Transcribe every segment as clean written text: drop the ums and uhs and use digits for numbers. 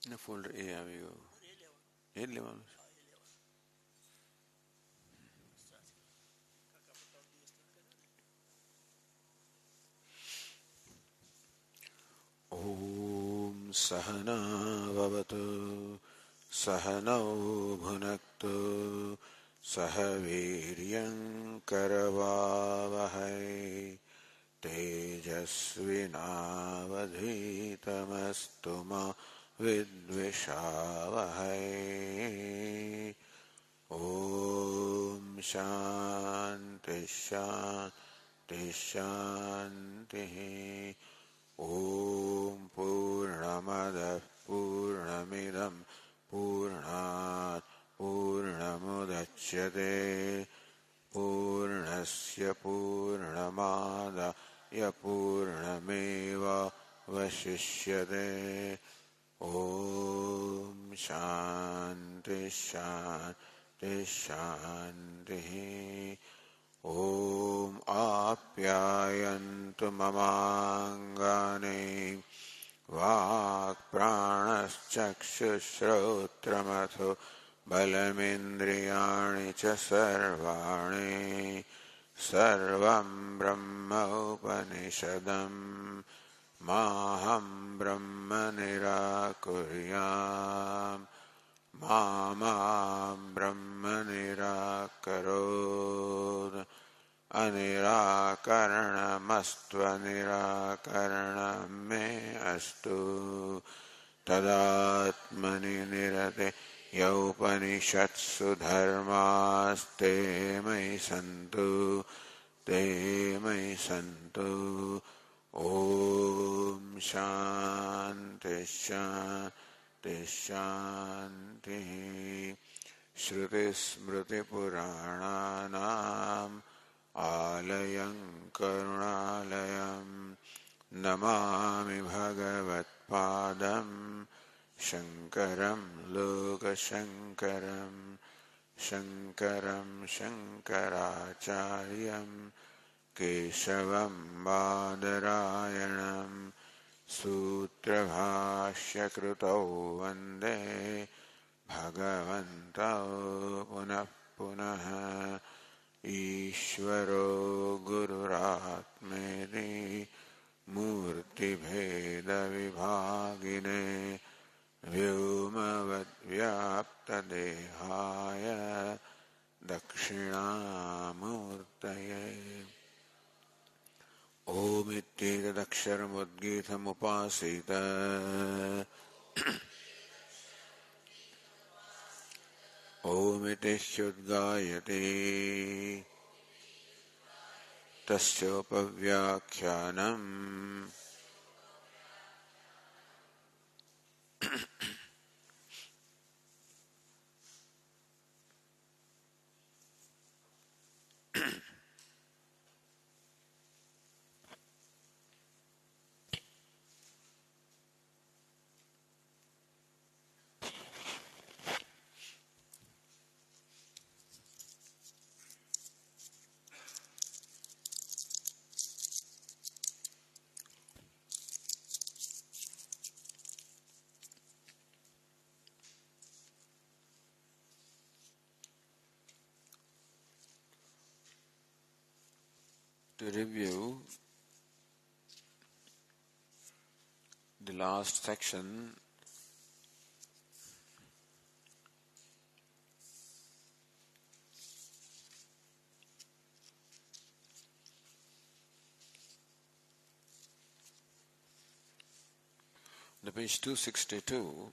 ને ફોલ્ડર એ આવી ગયું. એ જ લેવાનું છે. ઓમ સહનાવવતુ સહનૌ ભુનક્તુ સહ વીર્યં કરવાવહૈ તેજસ્વિનાવધીતમસ્તુ મા વિદ્વિષાવહૈ. ઓમ શાંતિ શાંતિ શાંતિ. ઓમ પૂર્ણમદઃ પૂર્ણમિદં પૂર્ણાત પૂર્ણમુદચ્યતે પૂર્ણસ્ય પૂર્ણમાદાય પૂર્ણમેવાવશિષ્યતે. ઓમ શાંતિ શાંતિ શાંતિ. ઓમ આપ્યાયન્તુ મમાંગાને વાક્પ્રાણશ્ચક્ષુશ્રોત્રમથો બલમિન્દ્રિયાણિ ચ સર્વાણि સર્વં બ્રહ્મ ઉપનિષદં માહં બ્રહ્મ નિરાકુર્યામ મા બ્રહ્મ નિરાકરોદ. અનિરાકરણમસ્ત્વનિરાકરણં મે અસ્તુ તદાત્મનિ નિરતે યૌપનિષત્સુ ધર્માસ્તે મયि સંતુ તે મયि સંતુ. ઓમ શાંતિ શાંતિ શાંતિ. શ્રુતિસ્મૃતિપુરાણાનામ આલયં કરુણાલયં નમામિ ભગવત્પાદં શંકરં લોકશંકરં શંકરં શંકરાચાર્યં કેશવં બાદરાયણં સૂત્રભાષ્યકૃતૌ વંદે ભગવन्तौ પુનઃ પુનઃ. ઈશ્વરો ગુરુરાત્મેતિ મૂર્તિભેદવિભાગિને વ્યોમવદ્વ્યાપ્તદેહાય દક્ષિણામૂર્તયે. ઓમિત્યેતદક્ષરमुद्गीतमुपासीत ओमिति ह्युद्गायते तस्योपव्याख्यानम्. To review the last section, the page 262,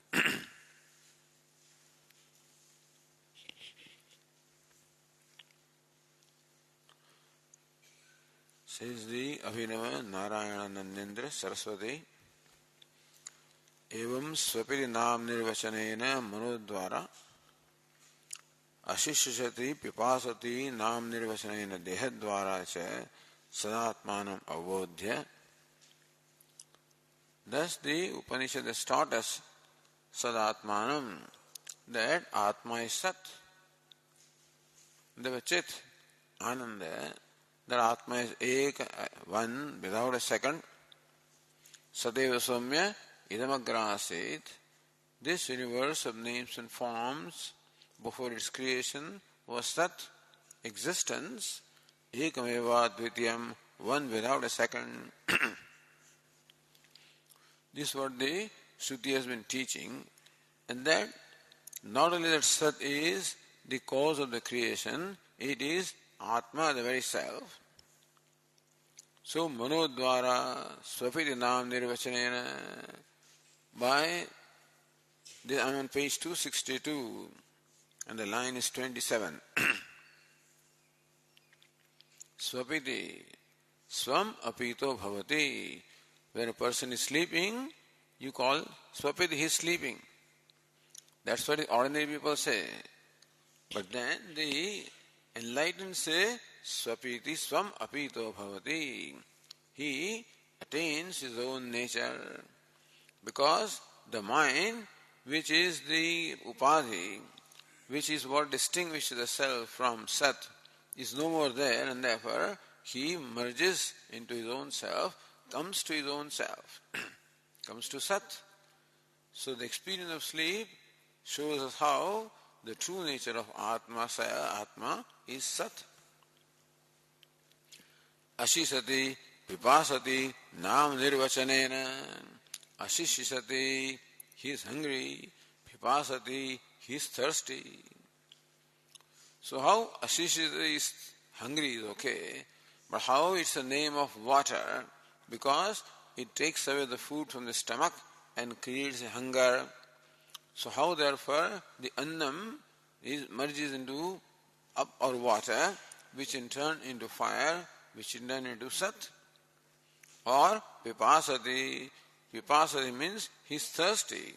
says the Abhinava Narayananandendra Saraswati एवं स्वपिति नाम निर्वचनेन मनोद्वारा अशिष्यति पिपासति नाम निर्वचनेन देहद्वारा च सदात्मानं अवबोध्य. Thus the Upanishad has taught us Sadatmanam, that Atma is Sat. The Chit, Ananda, that Atma is Ek, one, without a second. Sadeva Somya idamagra asit. This universe of names and forms before its creation was Sat, existence, Ekameva Dvitiyam, one without a second. This is what the Shruti has been teaching, and that not only that Sat is the cause of the creation, it is Atma, the very self. So, Manodvara Swapiti Nam Nirvachanena, by this, I'm on page 262, and the line is 27. Swapiti, Swam Apito Bhavati. When a person is sleeping, you call Swapiti, he is sleeping. That's what the ordinary people say. But then the enlightened say, Swapiti Swam Apito Bhavati. He attains his own nature. Because the mind, which is the upadhi, which is what distinguishes the self from Sat, is no more there, and therefore he merges into his own self, comes to his own self, comes to Sat. So the experience of sleep shows us how the true nature of Atma is Sat. Ashishati, Pipasati, Nam Nirvachanena. Ashishati, he is hungry. Pipasati, he is thirsty. So how Ashishati is hungry is okay, but how it's a name of water, because it takes away the food from the stomach and creates a hunger. So how therefore the annam merges into up or water, which in turn into fire, which in turn into Sat. Or Pipasati. Pipasati means he is thirsty.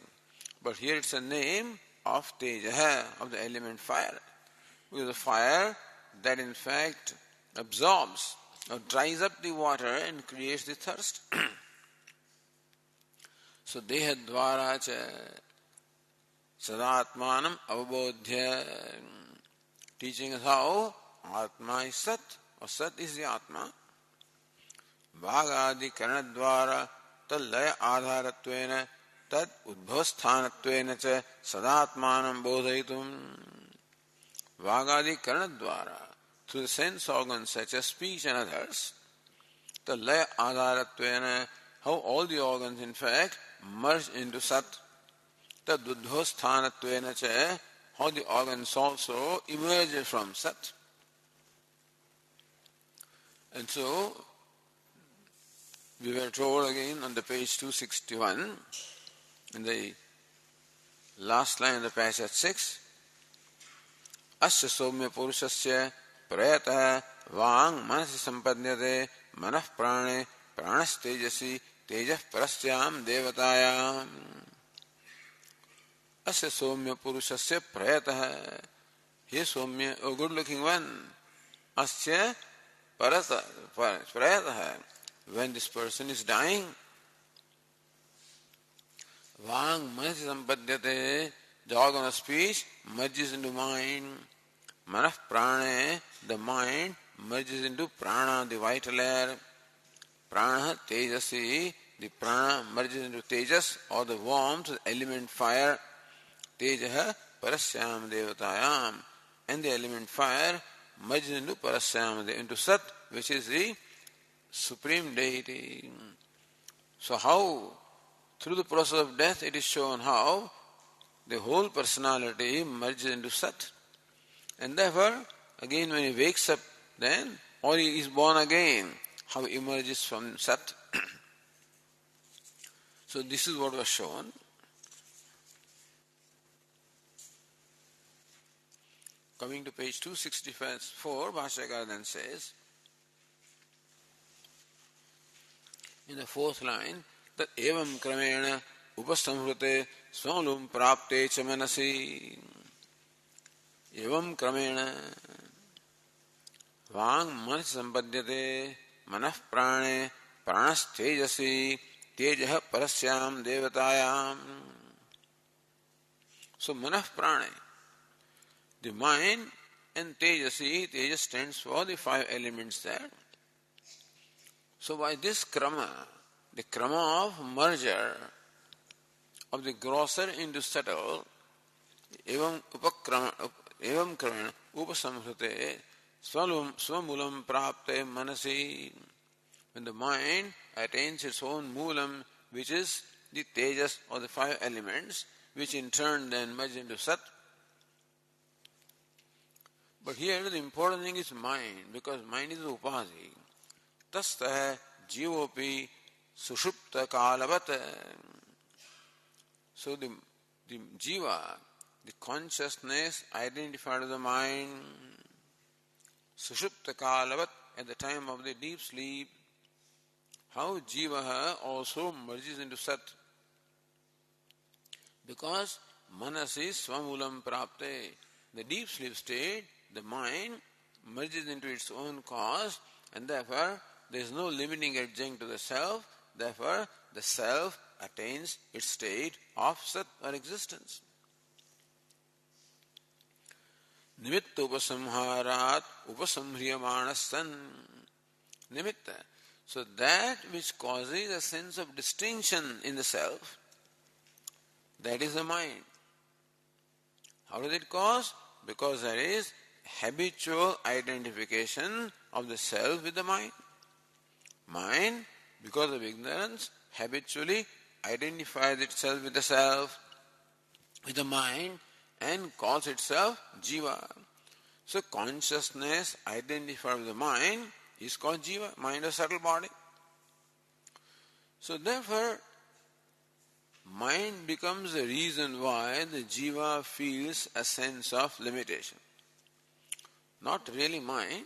But here it's a name of Tejaha, of the element fire. Because the fire that in fact absorbs or dries up the water and creates the thirst. So Dehadvara cha Sadatmanam avabodhya, teaching us how Atma is Sat, or Sat is the Atma. Bhagadi Karanadvara Tallaya Adharatvena Tad Udbhavasthanattvena cha Sadatmanam bodhaitum. Vagadi Karanadvara, through the sense organs such as speech and others, the laya adharatvena, how all the organs in fact merge into Sat. The dudhosthanattvena cha, how the organs also emerge from Sat. And so, we were told again on the page 261, in the last line of the passage 6, Asya Somya Purushasya Prayatah Vang Manasi Sampadnyate Manah Prane Pranas Tejasi Tejah Parasyam Devatayam. Asya Somya Purushasya Prayatah. He Somya, a good looking one. Asya Prayatah. When this person is dying, Vang Manasi Sampadnyate, the organ of speech merges into mind. Manah Prane, the mind merges into Prana, the vital air. Prana Tejasi, the Prana merges into Tejas, or the warmth, the element fire. Tejaha Parasyam Devatayam, and the element fire merges into Parasyam, into Sat, which is the supreme deity. So how, through the process of death, it is shown how the whole personality merges into Sat. And therefore, again when he wakes up then, or he is born again, how he emerges from Sat. So this is what was shown. Coming to page 264, Bhashyakara then says, in the fourth line, that evam kramena upastamhrute swalum prapte cha manasi. Evam kramena vang manas sampadhyate manah prane pranas tejasi tejah parasyam devatayam. So manah prane, the mind, and tejasi, tejas stands for the 5 elements there. So by this krama, the krama of merger of the grosser into subtle, evam kramena upasamhrute swamulam prapte manasi. When the mind attains its own moolam, which is the tejas or the 5 elements, which in turn then merge into sat. But here the important thing is mind, because mind is the upasi. Tastah jivopi sushupta kalavat. So the jiva, the consciousness identified with the mind, sushupta kalavat, at the time of the deep sleep, how jiva also merges into sat. Because manasi swamulam prapte, the deep sleep state, the mind merges into its own cause, and therefore there is no limiting adjunct to the self, therefore the self attains its state of sat or existence. Nimitta upasamharat upasamhriyamana san. Nimitta. So that which causes a sense of distinction in the self, that is the mind. How does it cause? Because there is habitual identification of the self with the mind. Mind, because of ignorance, habitually identifies itself with the self, with the mind, and calls itself jiva. So consciousness identified with the mind is called jiva, mind or subtle body. So therefore, mind becomes the reason why the jiva feels a sense of limitation. Not really mind,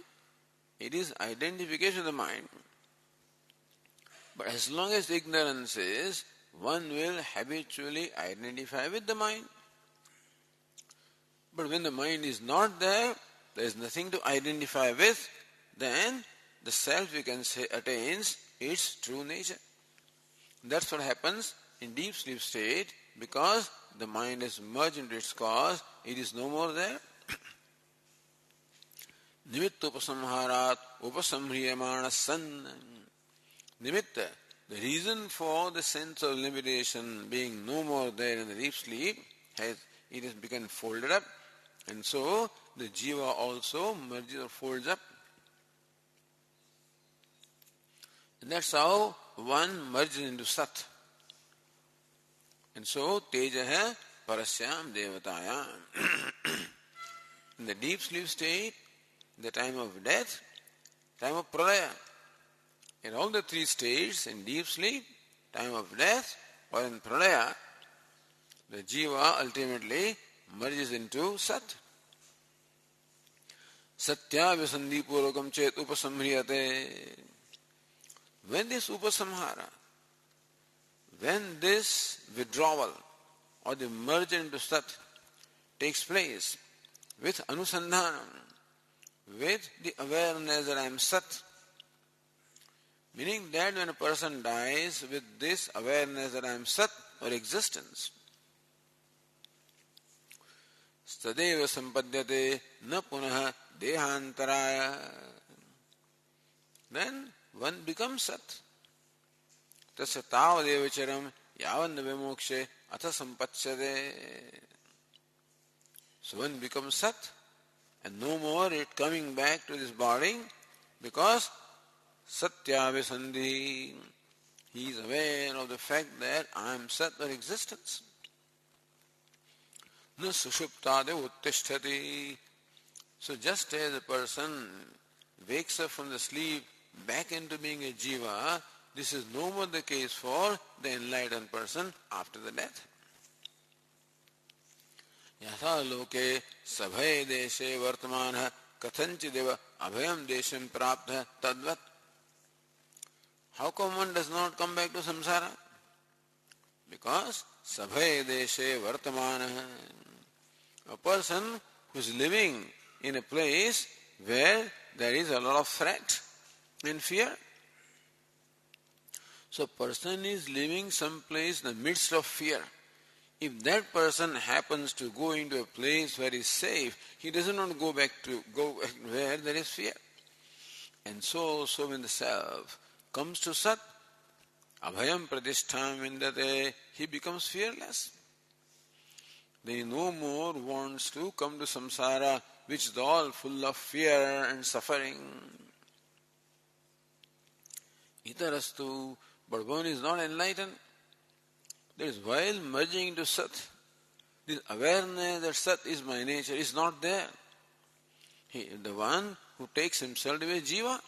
it is identification of the mind. But as long as ignorance is, one will habitually identify with the mind. But when the mind is not there, there is nothing to identify with, then the self, we can say, attains its true nature. That's what happens in deep sleep state, because the mind is merged into its cause, it is no more there. Nimitta upasamharat upasamhriyamana san. Nimitta, the reason for the sense of limitation being no more there in the deep sleep, it has become folded up, and so the jiva also merges or folds up. And that's how one merges into sat. And so tejaha parasyam devatayam. In the deep sleep state, the time of death, time of pralaya. In all the 3 states, in deep sleep, time of death, or in pralaya, the jiva ultimately merges into sat. Satya visandhi purvakam chet upasamhriyate. When this upasamhara, when this withdrawal or the merge into sat takes place with anusandhanam, with the awareness that I am sat, meaning that when a person dies with this awareness that I am sat or existence, stadeva sampadyate na punaha dehantaraya, then one becomes sat. Tasya tavadevacharam yavan vimokshe atha sampatsyade. So one becomes sat, and no more it coming back to this body, because satya visandhi, he is aware of the fact that I am sat or existence. Na sushuptade uttishtati. So just as a person wakes up from the sleep back into being a jiva, this is no more the case for the enlightened person after the death. Yatha loke sabhay deshe vartamana kathanchideva abhayam desham praptha tadvat. How come one does not come back to samsara? Because sabhay deshe vartamana, a person who is living in a place where there is a lot of threat and fear. So a person is living someplace in the midst of fear. If that person happens to go into a place where he is safe, he doesn't want to go back where there is fear. And so when the self comes to sat, abhayam pratishtham vindate, he becomes fearless. Then he no more wants to come to samsara, which is all full of fear and suffering. Itarastu, but one is not enlightened. That is, while merging into Sat, this awareness that Sat is my nature is not there. He, the one who takes himself to be a jiva,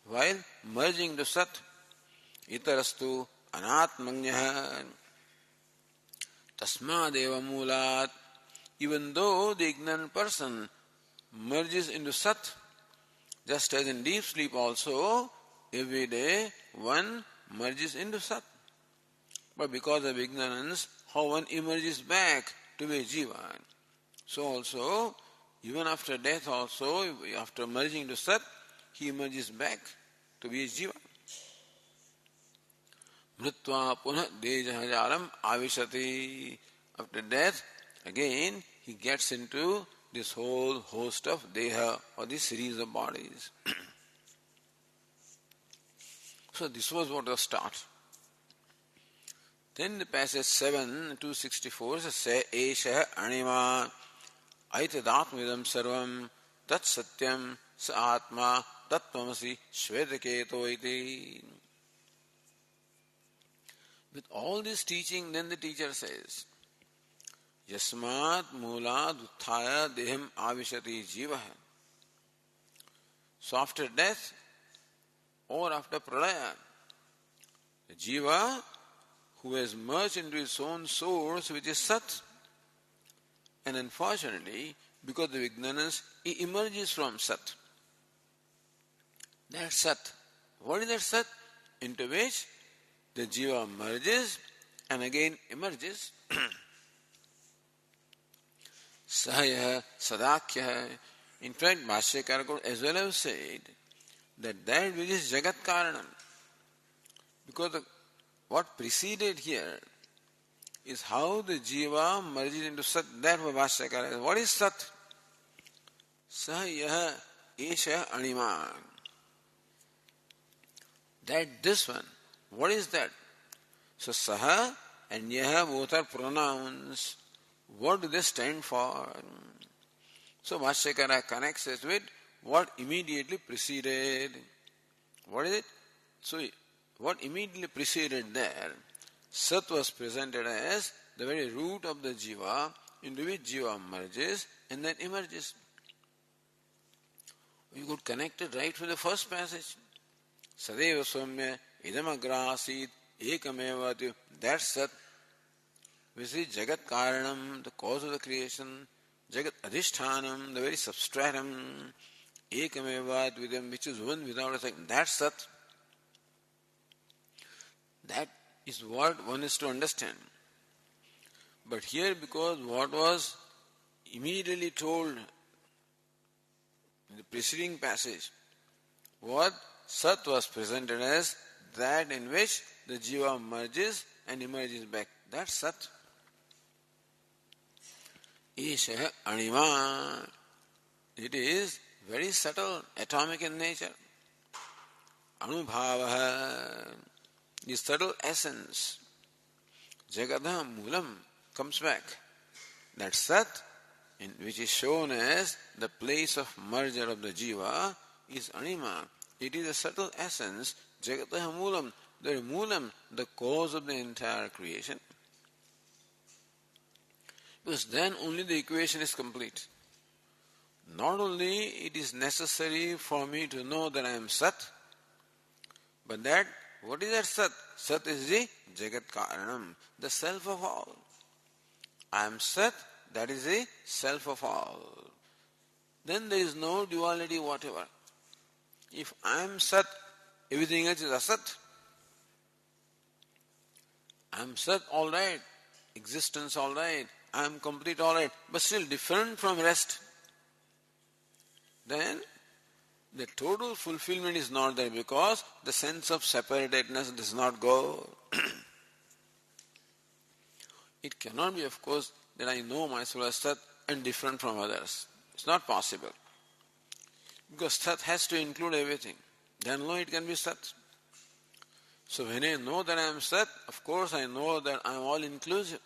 while merging into Sat, itarastu anatmanyah tasmadeva mulat, even though the ignorant person merges into Sat, just as in deep sleep also, every day one merges into Sat. But because of ignorance, how one emerges back to be a jiva. So also, even after death also, after merging into Sat, he emerges back to be a jiva. Mritva punah dejahajaram avishati. After death, again he gets into this whole host of deha, or this series of bodies. So this was what was start. Then the passage 7, 264 says, Se esha anima aitadatmidam sarvam tat satyam sa atma tattvamasi shvetaketo iti. With all this teaching, then the teacher says, Yasmat mulad utthaya deham avishati jivaha. So after death or after pralaya, the jiva who has merged into his own source, which is Sat, and unfortunately, because of ignorance, he emerges from Sat. That's Sat. What is that Sat? Into which the jiva merges and again emerges. Sahaya sadakya. In fact, Bhashyakara could as well have said that which is Jagat Karanam. Because what preceded here is how the jiva merges into Sat. That was Bhashyakara. What is Sat? Sahaya esha anima. That this one. What is that? So Saha and Yaha both are pronouns. What do they stand for? So Bhashyakara connects it with what immediately preceded. What is it? So what immediately preceded there, Sat was presented as the very root of the jiva, into which jiva merges and then emerges. You could connect it right with the first passage. Sadeva Swamya idam agrasit ekamevati. That's Sat. We see Jagat Karanam, the cause of the creation, Jagat Adhishthanam, the very substratum, ekamevat vidam, which is one without a second. That's Sat. That is what one is to understand. But here, because what was immediately told in the preceding passage, what Sat was presented as that in which the jiva merges and emerges back. That's Sat. Isha anima. It is very subtle, atomic in nature. Anubhavaha. The subtle essence. Jagadha Moolam comes back. That Sat, in which is shown as the place of merger of the jiva, is anima. It is a subtle essence, Jagatah Moolam, the Moolam, the cause of the entire creation. Because then only the equation is complete. Not only it is necessary for me to know that I am Sat, but that, what is that Sat? Sat is the Jagat Karanam, the self of all. I am Sat, that is the self of all. Then there is no duality whatever. If I am Sat, everything else is Asat. I am Sat, all right. Existence, all right. I am complete, all right. But still different from rest. Then the total fulfillment is not there because the sense of separatedness does not go. It cannot be, of course, that I know myself as Sat and different from others. It's not possible. Because Sat has to include everything. Then alone it can be Sat. So when I know that I am Sat, of course I know that I am all inclusive.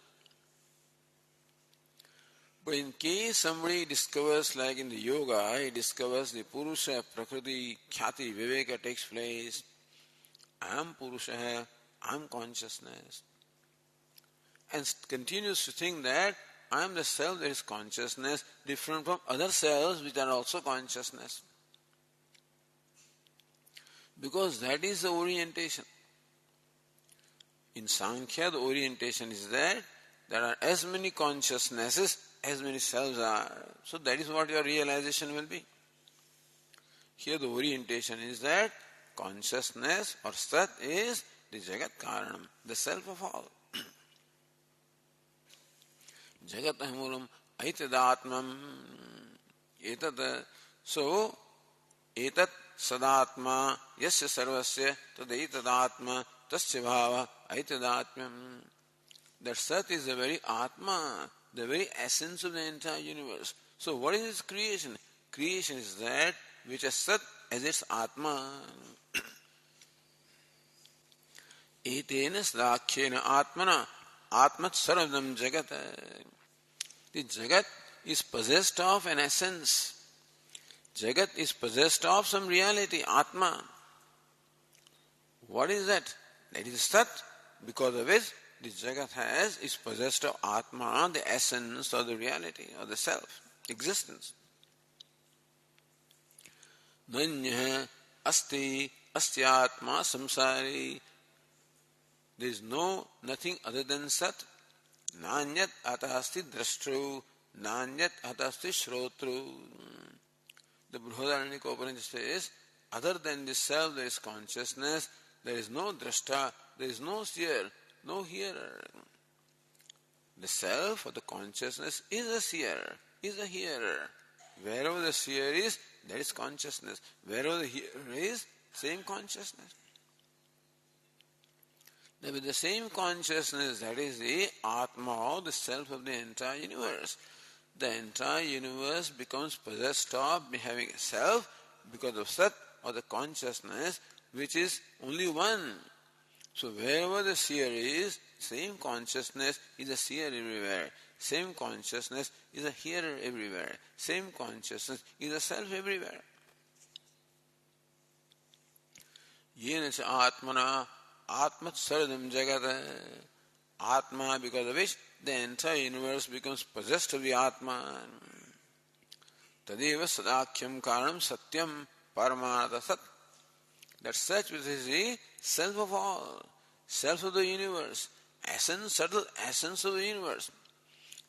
But in case somebody discovers, like in the yoga, he discovers the Purusha, Prakriti, Khyati, Viveka takes place. I am Purusha, I am consciousness. And continues to think that I am the self that is consciousness, different from other selves which are also consciousness. Because that is the orientation. In Sankhya, the orientation is that there are as many consciousnesses as many selves are. So that is what your realization will be. Here the orientation is that consciousness or Sat is the Jagat Karanam, the self of all. Jagat Amulam Aitadatmam Etat. So, Etat Sadatma Yasya Sarvasya Tadaitadatma Tasya Bhava Aitadatmam. That Sat is the very Atma, the very essence of the entire universe. So what is its creation? Creation is that which is Sat as its Atma. Etena Sadakyena Atmana Atmat Sarvadam Jagat. The Jagat is possessed of an essence. Jagat is possessed of some reality, Atma. What is that? That is Sat, because of which the Jagat is possessed of Atma, the essence or the reality or the self, existence. Nanya asti astyatma samsari. There is nothing other than Sat. Nanyat atasti drashtru, nanyat atasti shrotru. The Brihadaranyaka Upanishad says, other than the self there is consciousness, there is no drashta, there is no seer, no hearer. The self or the consciousness is a seer, is a hearer. Wherever the seer is, there is consciousness. Wherever the hearer is, same consciousness. Now with the same consciousness, that is the Atma, the self of the entire universe. The entire universe becomes possessed of having a self because of Sat or the consciousness which is only one. So wherever the seer is, same consciousness is a seer everywhere. Same consciousness is a hearer everywhere. Same consciousness is a self everywhere. Yena cha atmana atmat saradam jagat. Atma, because of which the entire universe becomes possessed of the Atma. Tadeva sadakhyam karanam satyam paramartha sat. That such which is the self of all, self of the universe, essence, subtle essence of the universe.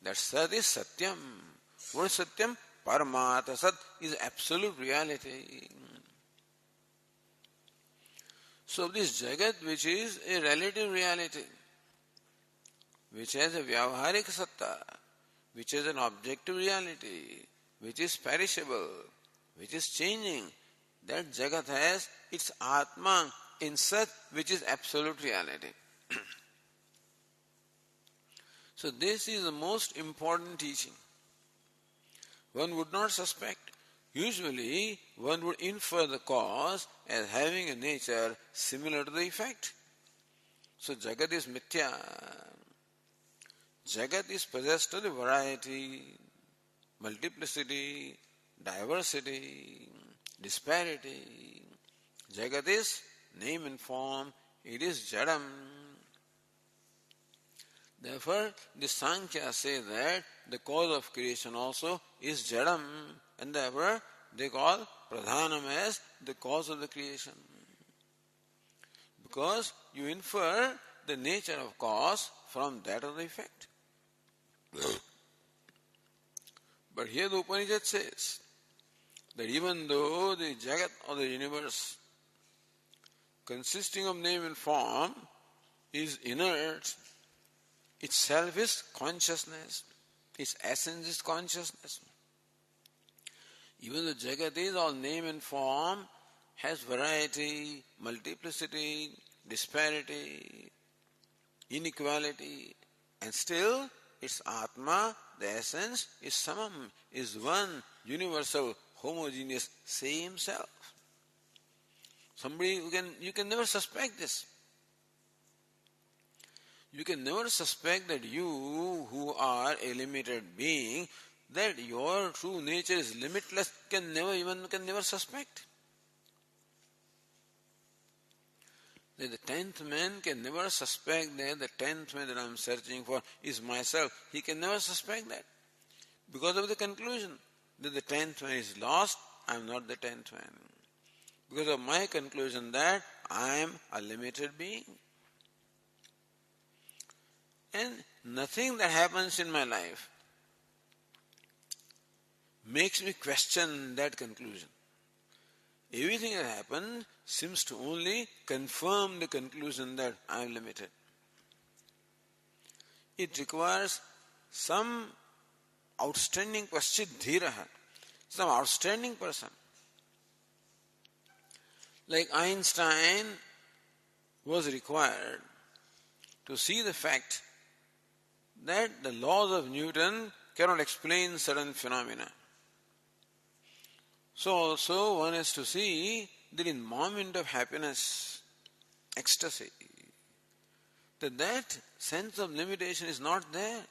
That Sat is Satyam. What is Satyam? Paramartha Sat is absolute reality. So this Jagat, which is a relative reality, which has a Vyavaharik Satta, which is an objective reality, which is perishable, which is changing, that Jagat has its Atma in Sat, which is absolute reality. So this is the most important teaching. One would not suspect. Usually one would infer the cause as having a nature similar to the effect. So Jagat is mithya. Jagat is possessed of the variety, multiplicity, diversity, disparity. Jagat is name and form, it is Jadam. Therefore, the Sankhya say that the cause of creation also is Jadam, and therefore they call Pradhanam as the cause of the creation. Because you infer the nature of cause from that of the effect. But here the Upanishad says that even though the Jagat or the universe consisting of name and form is inert, itself is consciousness. Its essence is consciousness. Even the Jagat is all name and form, has variety, multiplicity, disparity, inequality, and still its Atma, the essence, is Samam, is one, universal, homogeneous, same self. You can never suspect this. You can never suspect that you, who are a limited being, that your true nature is limitless, can never suspect. That the 10th man can never suspect that the 10th man that I am searching for is myself. He can never suspect that. Because of the conclusion that the 10th man is lost, I am not the 10th man. Because of my conclusion that I am a limited being. And nothing that happens in my life makes me question that conclusion. Everything that happens seems to only confirm the conclusion that I am limited. It requires some outstanding paschidhiraha, some outstanding person. Like Einstein was required to see the fact that the laws of Newton cannot explain certain phenomena. So also one has to see that in moment of happiness, ecstasy, that sense of limitation is not there.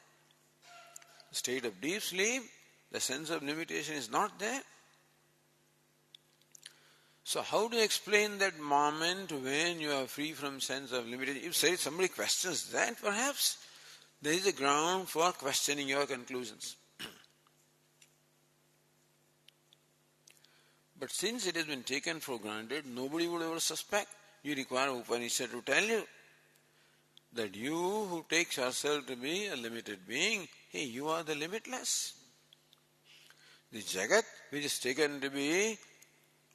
State of deep sleep, the sense of limitation is not there. So how do you explain that moment when you are free from sense of limitation? If somebody questions that, perhaps there is a ground for questioning your conclusions. But since it has been taken for granted, nobody would ever suspect. You require Upanishad to tell you that you who takes yourself to be a limited being, hey, you are the limitless. The Jagat, which is taken to be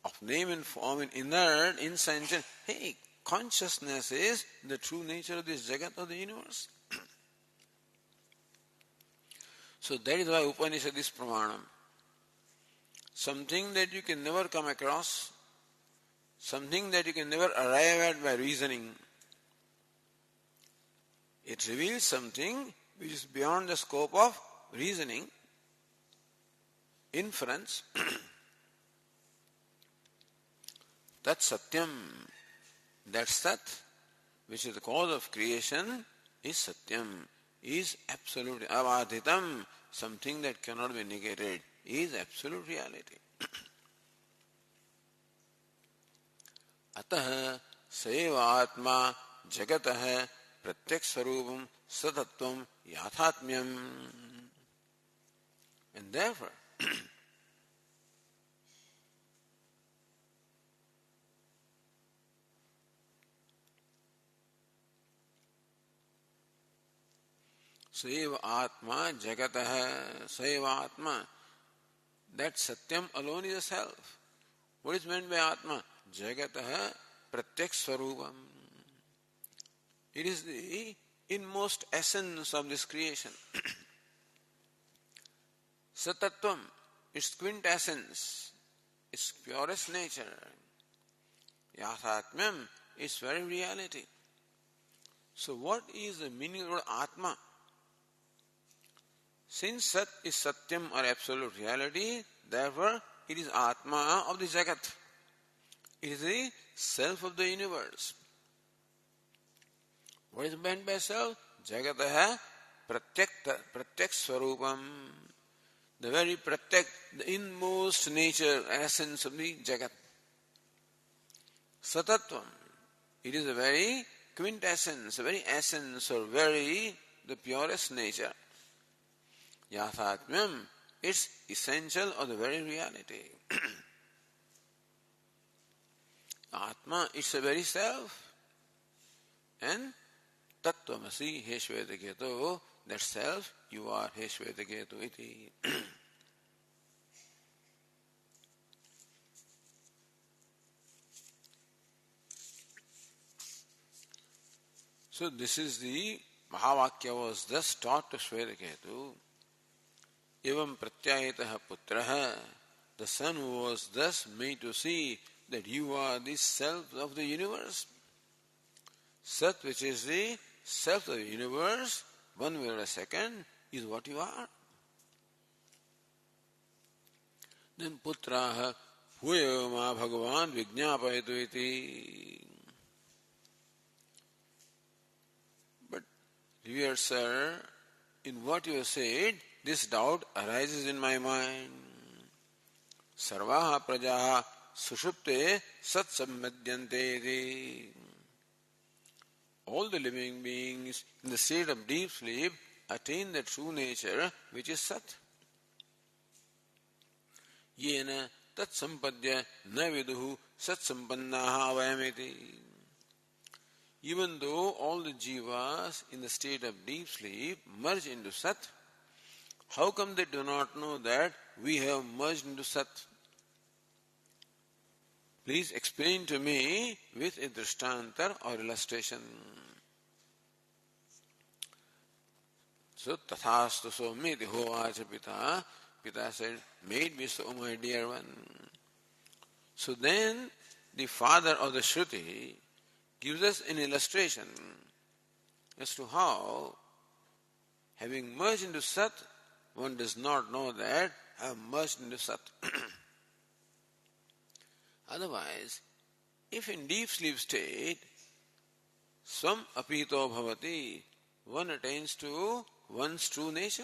of name and form and inert, insentient, hey, consciousness is the true nature of this Jagat, of the universe. So that is why Upanishad is pramanam. Something that you can never come across, something that you can never arrive at by reasoning. It reveals something which is beyond the scope of reasoning, inference. Tat satyam, that sat, which is the cause of creation, is satyam, is absolute avadhitam, something that cannot be negated, is absolute reality. Atah saeva atma jagatah pratyak sarupam satatvam yathatmyam. And therefore, saeva atma jagatah, saeva atma, that satyam alone is a self. What is meant by atma? Jagatah pratyak swarupam. It is the inmost essence of this creation. Satatvam, its quintessence, its purest nature. Yathatmyam, its very reality. So what is the meaning of the word atma? Since Sat is Satyam or absolute reality, therefore it is Atma of the Jagat. It is the self of the universe. What is meant by self? Jagataha pratyak swarupam. The very pratyak, the inmost nature, essence of the Jagat. Satatvam. It is the very quintessence, the very essence or very the purest nature. Yathatmyam, it's essential of the very reality. Atma, it's the very self. And tattvamasi he shvetaketu, that self, you are he shvetaketu iti. So this is the Mahavakya was thus taught to Shvetaketu. Evam pratyayatah putraha, the son was thus made to see that you are the self of the universe. Sat, which is the self of the universe, 1 minute a second, is what you are. Then putraha huyama bhagavan vijñāpayatu iti. But Revered sir, in what you have said, this doubt arises in my mind. Sarvaha prajaha sushupte sat sammadhyante. All the living beings in the state of deep sleep attain the true nature which is Sat. Yena tat sampadya na viduhu sat sampannaha vayameti. Even though all the jivas in the state of deep sleep merge into Sat, how come they do not know that we have merged into Sat? Please explain to me with a drishtantar or illustration. So, tathastu somiti hovacha pita. Pita said, may it be so, my dear one. So then, the father of the Shruti gives us an illustration as to how, having merged into Sat, one does not know that I have merged into Sat. Otherwise, if in deep sleep state, swam apito bhavati, one attains to one's true nature.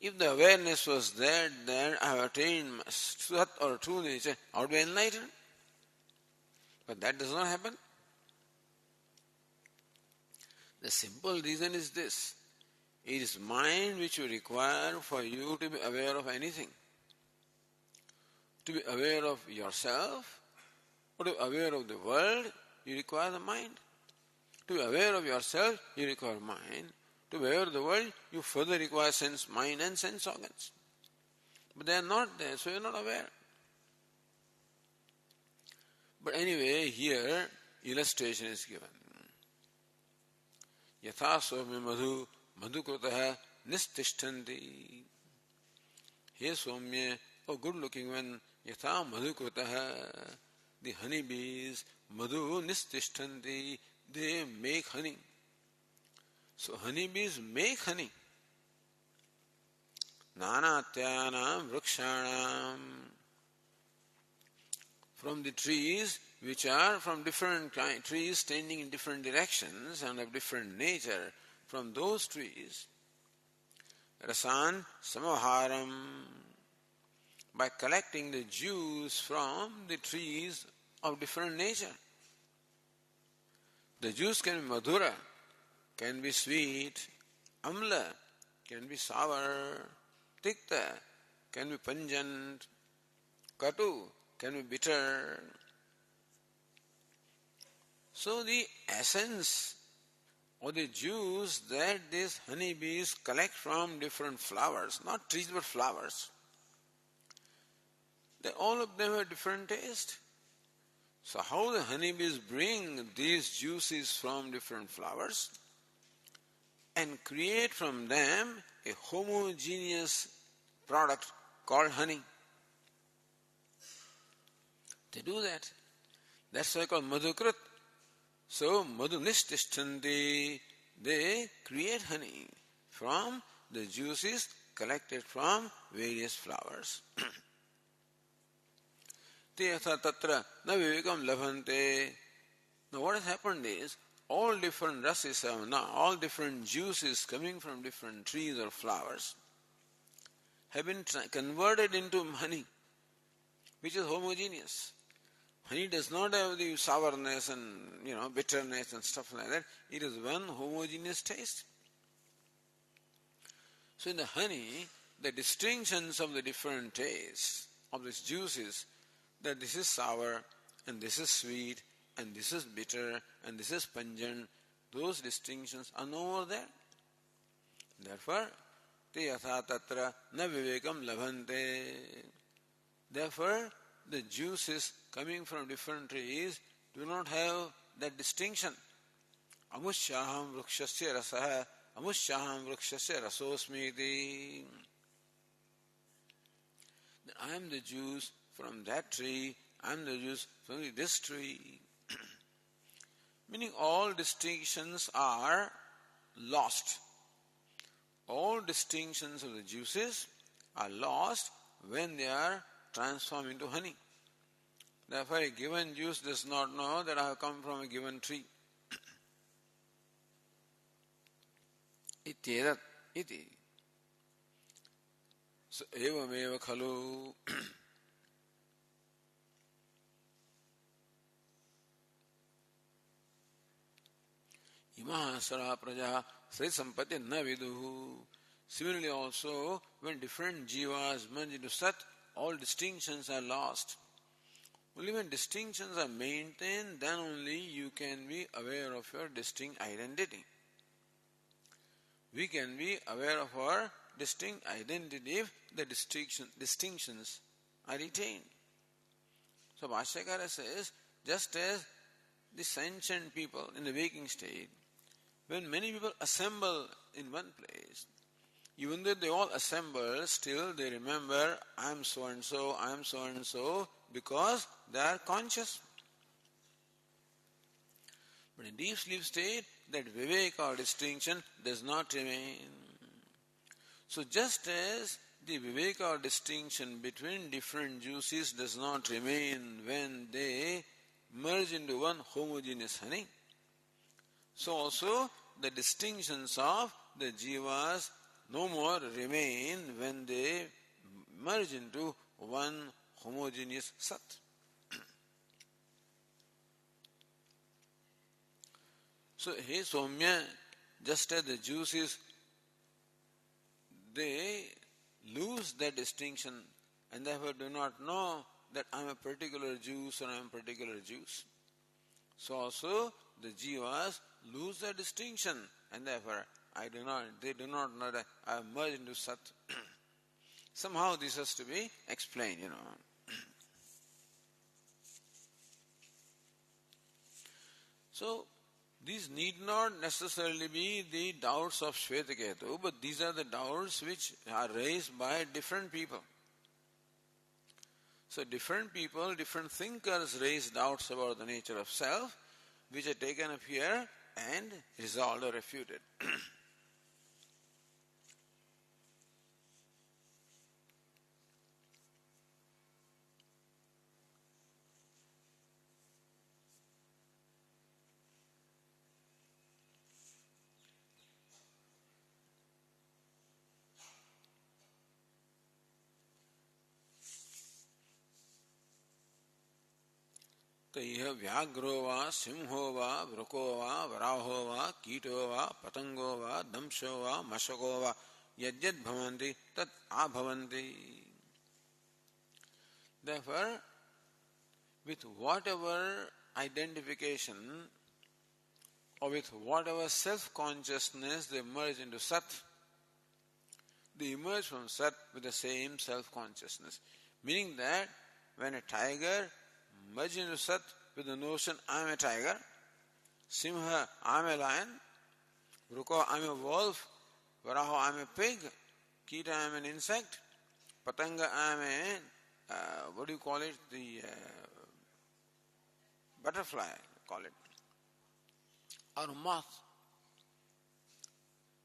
If the awareness was there, then I have attained Sat or true nature, I would be enlightened. But that does not happen. The simple reason is this. It is mind which you require for you to be aware of anything. To be aware of yourself, or to be aware of the world, you require the mind. To be aware of yourself, you require mind. To be aware of the world, you further require sense, mind and sense organs. But they are not there, so you are not aware. But anyway, here illustration is given. Yatha somya madhu madhukrutaha nistishtanti. Hey Somya, oh good looking one, yatha madhukrutaha, the honeybees, madhu nistishtanti, they make honey. So honeybees make honey. Nanatyanam vrikshanam, from the trees which are from different trees tending in different directions and of different nature, from those trees, rasan samaharam, by collecting the juice from the trees of different nature. The juice can be madhura, can be sweet, amla, can be sour, tikta, can be pungent, katu, can be bitter. So the essence or the juice that these honeybees collect from different flowers, not trees but flowers, all of them have different taste. So how the honeybees bring these juices from different flowers and create from them a homogeneous product called honey. They do that. That's why called madhukrit. So madhu nistishtanti, they create honey from the juices collected from various flowers. Te yatha tatra na vivekam labhante. Now what has happened is, all different rasis, all different juices coming from different trees or flowers have been converted into honey, which is homogeneous. Honey does not have the sourness and bitterness and stuff like that. It is one homogeneous taste. So in the honey, the distinctions of the different tastes of these juices, that this is sour and this is sweet and this is bitter and this is pungent, those distinctions are no more there. Therefore, te yatha tatra na vivekam labhante. Therefore, the juices coming from different trees do not have that distinction. Amushaham vrukshasya rasaha, amushaham vrukshasya rasosmiti. I am the juice from that tree, I am the juice from this tree. Meaning all distinctions are lost. All distinctions of the juices are lost when they are transformed into honey. Therefore, a given juice does not know that I have come from a given tree. Ityedat iti. So evameva khalu. Imahasara praja sri sampati na viduhu. Similarly also, when different jivas merge into Sat, all distinctions are lost. Only when distinctions are maintained, then only you can be aware of your distinct identity. We can be aware of our distinct identity if the distinctions are retained. So Bhashyakara says, just as the sentient people in the waking state, when many people assemble in one place, even though they all assemble, still they remember, I am so and so, I am so and so, because they are conscious. But in deep sleep state, that viveka or distinction does not remain. So just as the viveka or distinction between different juices does not remain when they merge into one homogeneous honey, so also the distinctions of the jivas no more remain when they merge into one homogeneous Sat. So, hey Somya, just as the juices, they lose that distinction and therefore do not know that I am a particular juice or I am a particular juice. So also the jivas lose their distinction and therefore they do not know that I am merged into Sat. Somehow this has to be explained, So, these need not necessarily be the doubts of Shvetaketu, but these are the doubts which are raised by different people. So different people, different thinkers raise doubts about the nature of self, which are taken up here and resolved or refuted. तैह व्याघ्रो वा सिंहो वा वृको वा वराहो वा कीटो वा पतंगो वा दंशो वा मशको वा यद्यद् भवन्ति तत् आभवन्ति. Therefore, with whatever identification or with whatever self-consciousness they merge into Sat, they emerge from Sat with the same self-consciousness. Meaning that when a tiger merges into Sat with the notion, I am a tiger, Simha, I am a lion, Vruko, I am a wolf, Varaho, I am a pig, Kita, I am an insect, Patanga, I am a, the butterfly, call it, or moth,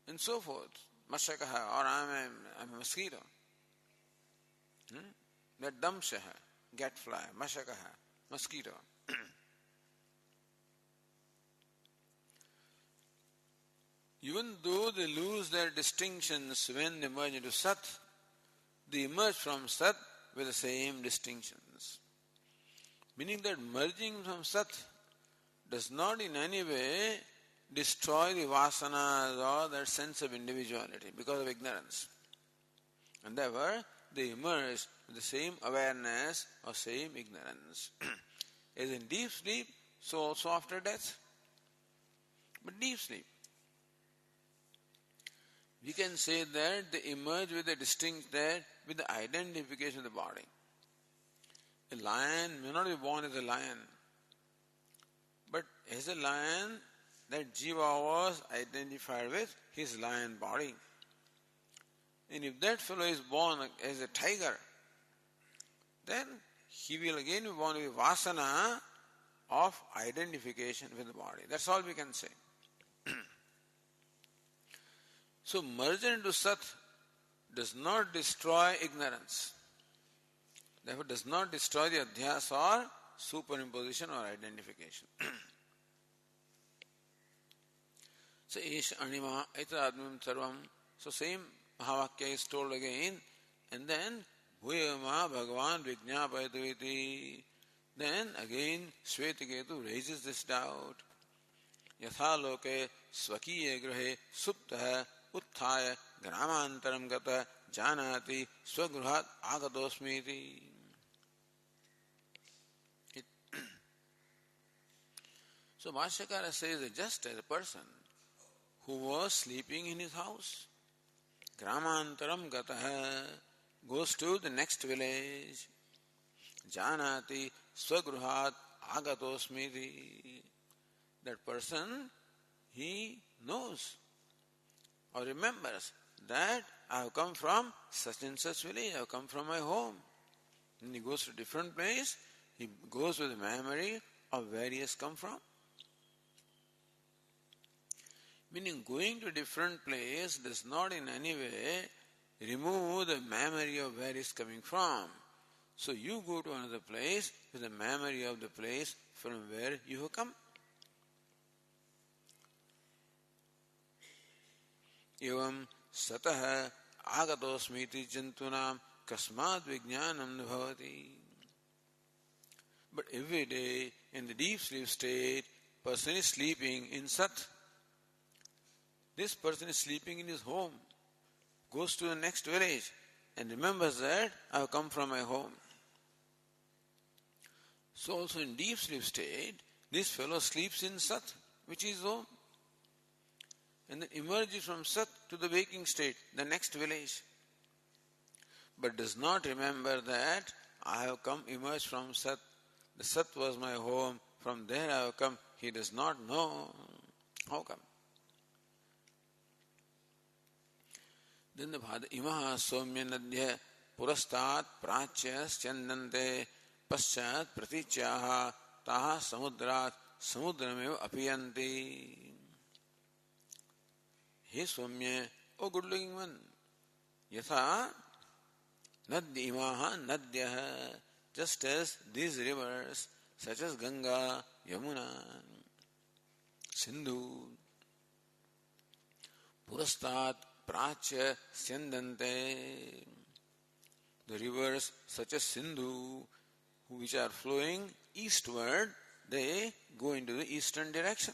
and so forth. Mashakaha, or I am a mosquito. That damshaha, gatfly, mashakaha, mosquito. Even though they lose their distinctions when they merge into Sat, they emerge from Sat with the same distinctions. Meaning that merging from Sat does not in any way destroy the vasanas or that sense of individuality because of ignorance. And therefore, they emerge with the same awareness or same ignorance. As in deep sleep, so also after death. But deep sleep, we can say that they emerge with a distinct, that with the identification of the body. A lion may not be born as a lion, but as a lion, that jiva was identified with his lion body. And if that fellow is born as a tiger, then he will again be born with vasana of identification with the body. That's all we can say. So merger into Sat does not destroy ignorance. Therefore does not destroy the adhyas or superimposition or identification. So Ish Anima Aitadmim Sarvam. So same Mahavakya is told again. And then Bhuyama Bhagavan Vijñapayataviti. Then again Shvetiketu raises this doubt. Yatha loke swakiye grahe suptah utthaya gramantaram gata janati swagruhat agatosmiti. So Bhashyakara says that just as a person who was sleeping in his house, gramantaram gata goes to the next village, janati swagruhat agatosmiti. That person, he knows or remembers that I have come from such and such village, I have come from my home. When he goes to a different place, he goes with a memory of where he has come from. Meaning going to a different place does not in any way remove the memory of where he is coming from. So you go to another place with the memory of the place from where you have come. Evam satah agatosmiti jantunam kasmad vijnanam bhavati. But every day in the deep sleep state, person is sleeping in sat. This person is sleeping in his home, goes to the next village and remembers that I have come from my home. So also in deep sleep state, this fellow sleeps in sat, which is home. And then emerges from sat to the waking state, the next village. But does not remember that I have come, emerged from sat. The sat was my home, from there I have come. He does not know. How come? Then the Bhada Imaha Somya Nadhya Purastat Prachya Chandante Paschat Praticyaha Taha Samudrat Samudramev Apiyanti. Hey Somya, O good looking one, Yatha Nadhya Imaha Nadhyaha, just as these rivers such as Ganga, Yamuna, Sindhu, Purastat Prachya Syandante, the rivers such as Sindhu, which are flowing eastward, they go into the eastern direction.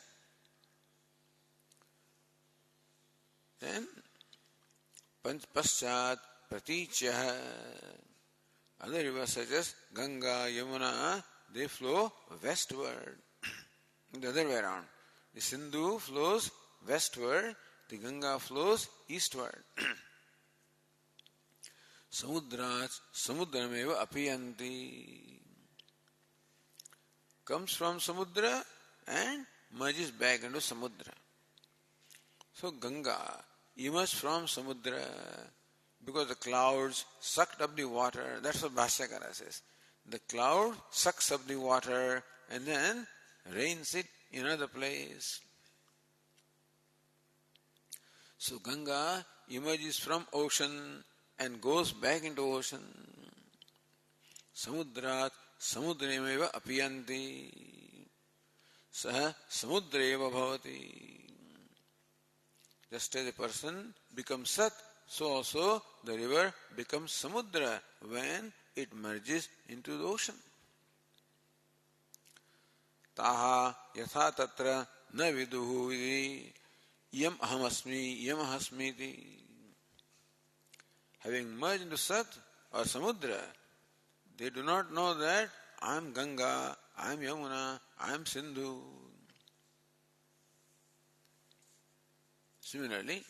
Then Paschat Praticyaha, other rivers such as Ganga, Yamuna, they flow westward. The other way around. The Sindhu flows westward, the Ganga flows eastward. Samudrat Samudrameva Apiyanti, comes from Samudra and merges back into Samudra. So Ganga emerged from Samudra because the clouds sucked up the water. That's what Bhashyakara says. The cloud sucks up the water and then rains it in another place. So Ganga emerges from ocean and goes back into ocean. Samudrat samudrameva apiyanti. Saha samudreva bhavati. Just as a person becomes sat, so also the river becomes samudra when it merges into the ocean. Taha yatha tatra na viduhu vidi yam ahamasmi yam ahasmiti. Having merged into sat or samudra, they do not know that I am Ganga, I am Yamuna, I am Sindhu. Similarly,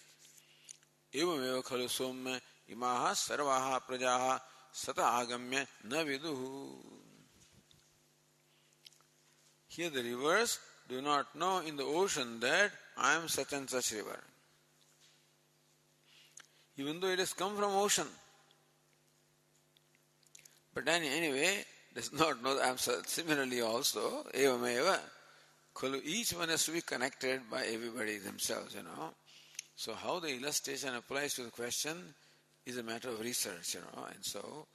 evameva khalu somya imaha sarvaha prajaha sata agamya na viduhu. Here the rivers do not know in the ocean that I am such and such river. Even though it has come from ocean. But then anyway, does not know that I am such. Similarly also, evameva khalu, each one has to be connected by everybody themselves, So how the illustration applies to the question is a matter of research, And so,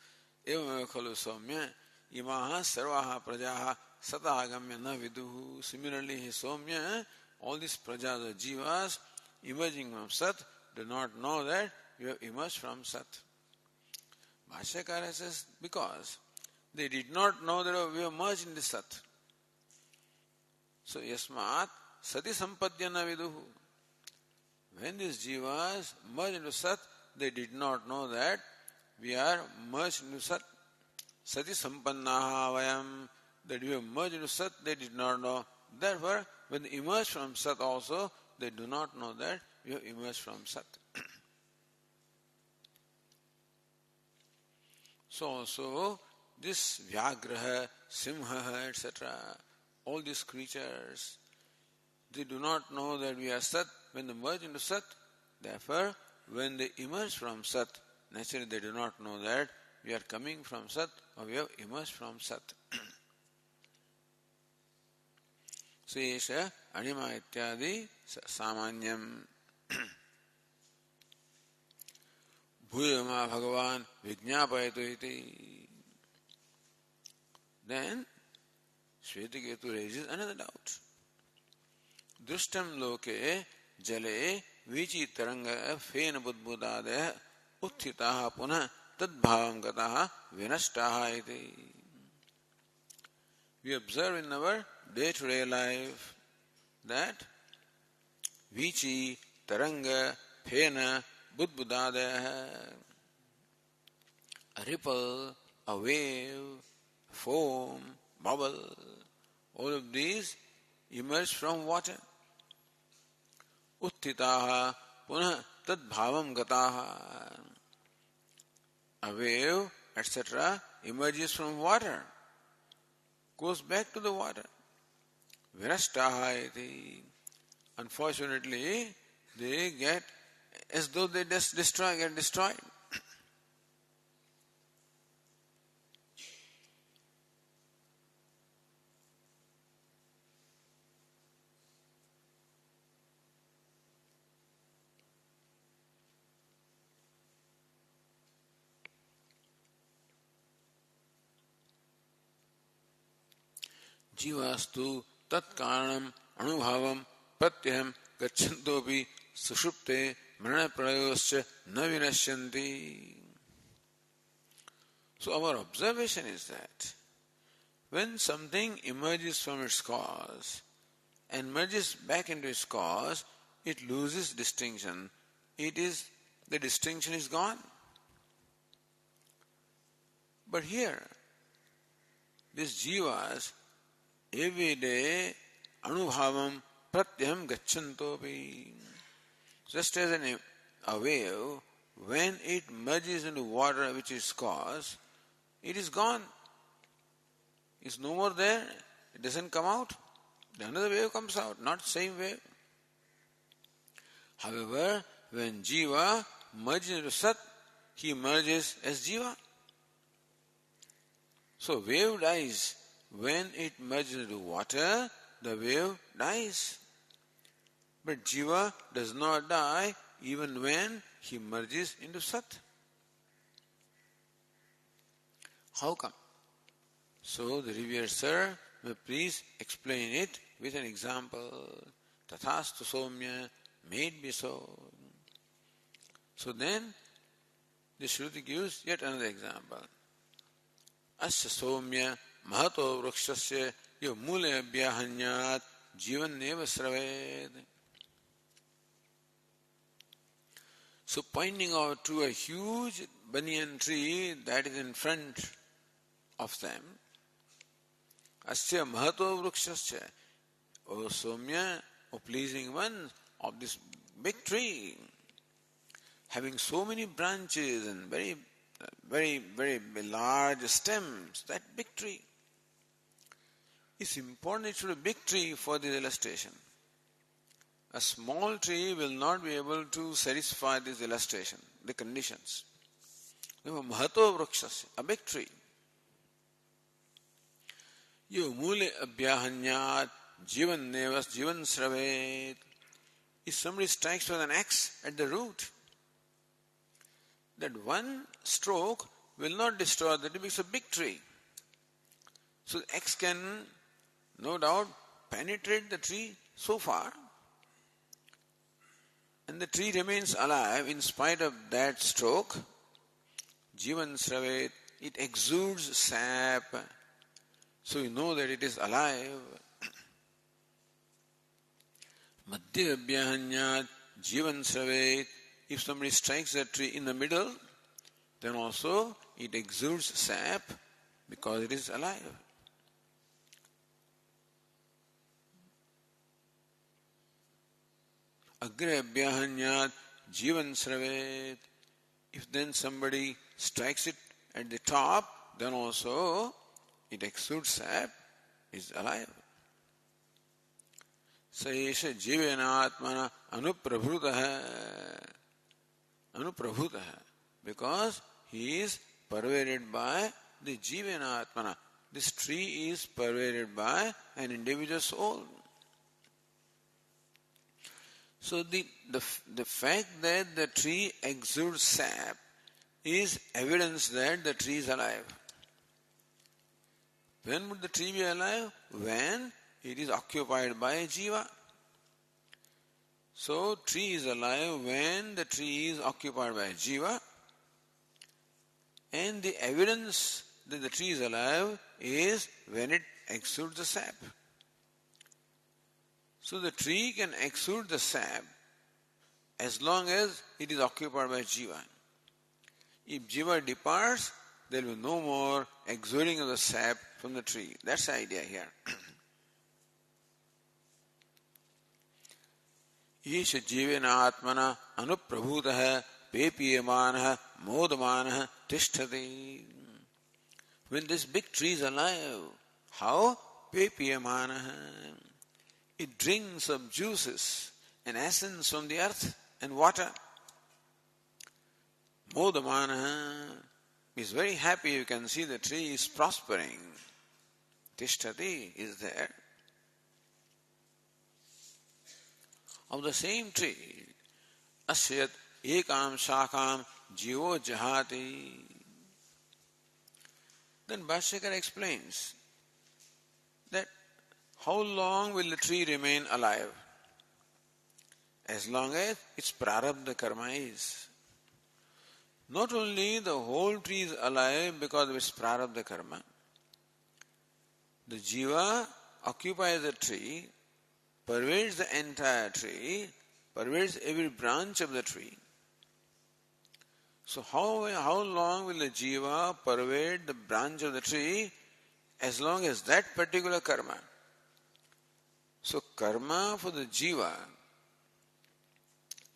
evameva khalu somya imaha sarvaha prajaha sata agamya na viduhu. Similarly, he somya, all these prajas or jivas emerging from Sat do not know that you have emerged from Sat. Bhashyakara says, because they did not know that we have merged in the Sat. So, yasmat sati sampadhyana viduhu. When these jivas merge into Sat, they did not know that we are merged into Sat. Sati sampannaha vayam. That we have merged into Sat, they did not know. Therefore, when they emerge from Sat also, they do not know that we have emerged from Sat. So also, this Vyagraha, Simha, etc., all these creatures, they do not know that we are Sat when they merge into Sat. Therefore, when they emerge from Sat, naturally they do not know that we are coming from Sat or we have emerged from Sat. So, Yesha Anima Ityadi Samanyam Bhuyama Bhagavan Vijñāpayatu iti. Then Shvetaketu raises another doubt. Drishtam loke jale vichi taranga fena budbudadaya utthitaha punah tadbhavam gataha vinashtaha iti. We observe in our day-to-day life that vichi taranga fena budbudadaya, a ripple, a wave, foam, bubble, all of these emerge from water. Utthitaha punah tadbhavam gataha. A wave, etc., emerges from water, goes back to the water. Vinashtaha iti. Unfortunately, they get as though they get destroyed. Jivastu tat karanam anubhavam pratyaham gachantopi sushupte mrana prayoscha na vinashyanti. So our observation is that when something emerges from its cause and merges back into its cause, it loses distinction. The distinction is gone. But here, these jivas every day anubhavam pratyam gachantopi. Just as a wave, when it merges into water which is cause, it is gone. It's no more there. It doesn't come out. Another wave comes out, not same wave. However, when jiva merges into Sat, he merges as jiva. So wave dies. When it merges into water, the wave dies. But jiva does not die even when he merges into Sat. How come? So the revered sir may please explain it with an example. Tathastu somya, may it be so. So then the Shruti gives yet another example. Asya somya mahato vrukshasya yo mule abhyahanyat jivan neva sraved. So pointing out to a huge banyan tree that is in front of them, asya mahato vrukshasya, O Somya, O pleasing one of this big tree, having so many branches and very large stems, that big tree. It's important it should be a big tree for this illustration. A small tree will not be able to satisfy this illustration, the conditions. Mahato vrukshasya, a big tree. Yo mule abhyahanyat jivan nevas jivan sravet. If somebody strikes with an axe at the root, that one stroke will not destroy that. It becomes a big tree. So the axe can, no doubt, penetrate the tree so far, and the tree remains alive in spite of that stroke. Jivan Sravet, it exudes sap, so you know that it is alive. Madhya Abhyahanyat Jivan Sravet, if somebody strikes that tree in the middle, then also it exudes sap because it is alive. Agre Abhyahanyat Jivan Sravet, if then somebody strikes it at the top, then also it exudes sap, is alive. Saesha Jivanatmana Anuprabhutaha, because he is pervaded by the Jivanatmana. This tree is pervaded by an individual soul. So the fact that the tree exudes sap is evidence that the tree is alive. When would the tree be alive? When it is occupied by a jiva. So tree is alive when the tree is occupied by a jiva, and the evidence that the tree is alive is when it exudes the sap. So the tree can exude the sap as long as it is occupied by jiva. If jiva departs, there will be no more exuding of the sap from the tree. That's the idea here. Isha jivena atmana anuprabhutaha pepiyamanaha modamanaha tishtati. When this big tree is alive, how? Pepiyamanaha. It drinks of juices and essence from the earth and water. Modamanaha is very happy. You can see the tree is prospering. Tishtati is there. Of the same tree, asyat ekam shakam jivo jahati. Then Bhashyakara explains that how long will the tree remain alive? As long as its prarabdha karma is. Not only the whole tree is alive because of its prarabdha karma, the jiva occupies the tree, pervades the entire tree, pervades every branch of the tree. So how long will the jiva pervade the branch of the tree? As long as that particular karma. So karma for the jiva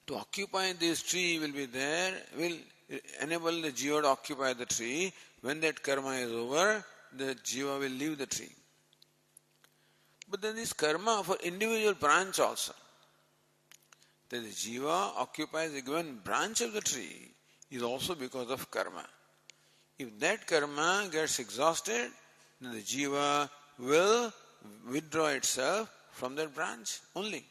to occupy this tree will be there, will enable the jiva to occupy the tree. When that karma is over, the jiva will leave the tree. But then this karma for individual branch also, that the jiva occupies a given branch of the tree, is also because of karma. If that karma gets exhausted, then the jiva will withdraw itself from that branch only.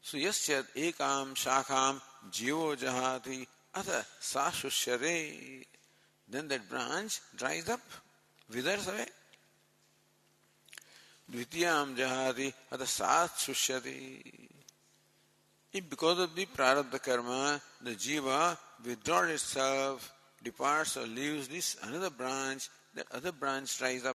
So yasyat ekam shakam jivo jahati atha sashusyare, then that branch dries up, withers away. Dvitiyam jahati atha sat sushyati. If because of the prarabdha karma, the jiva withdraws itself, departs or leaves this another branch, that other branch dries up.